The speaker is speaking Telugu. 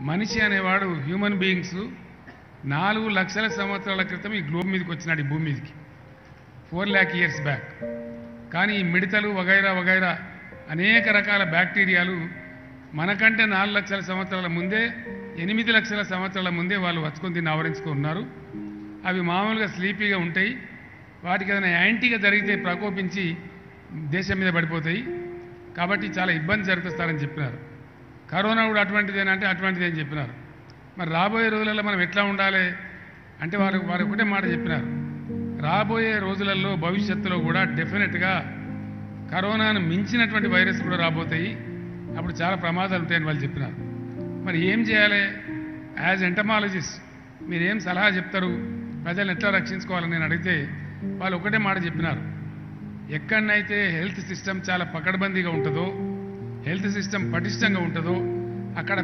మనిషి అనేవాడు హ్యూమన్ బీయింగ్స్ 4 లక్షల సంవత్సరాల క్రితం ఈ గ్లోబ్ మీదకి వచ్చినాడు, ఈ భూమి మీదకి 4 lakh years బ్యాక్. కానీ ఈ మిడతలు వగైరా వగైరా అనేక రకాల బ్యాక్టీరియాలు మనకంటే 4 లక్షల సంవత్సరాల ముందే 8 లక్షల సంవత్సరాల ముందే వాళ్ళు వచ్చుకొని దీన్ని ఆవరించుకున్నారు. అవి మామూలుగా స్లీపీగా ఉంటాయి. వాటికి ఏదైనా యాంటీగా జరిగితే ప్రకోపించి దేశం మీద పడిపోతాయి. కాబట్టి చాలా ఇబ్బంది జరుగుతారని చెప్పినారు. కరోనా కూడా అటువంటిదేనంటే అటువంటిదే అని చెప్పినారు. మరి రాబోయే రోజులలో మనం ఎట్లా ఉండాలి అంటే వారు ఒకటే మాట చెప్పినారు. రాబోయే రోజులలో భవిష్యత్తులో కూడా డెఫినెట్గా కరోనాను మించినటువంటి వైరస్ కూడా రాబోతాయి. అప్పుడు చాలా ప్రమాదాలు ఉంటాయని వాళ్ళు చెప్పినారు. మరి ఏం చేయాలి? యాజ్ ఎంటమాలజిస్ట్ మీరేం సలహా చెప్తారు, ప్రజలను ఎట్లా రక్షించుకోవాలని నేను అడిగితే వాళ్ళు ఒకటే మాట చెప్పినారు. ఎక్కడనైతే హెల్త్ సిస్టమ్ చాలా పకడ్బందీగా ఉంటుందో, హెల్త్ సిస్టమ్ పటిష్టంగా ఉంటుందో అక్కడ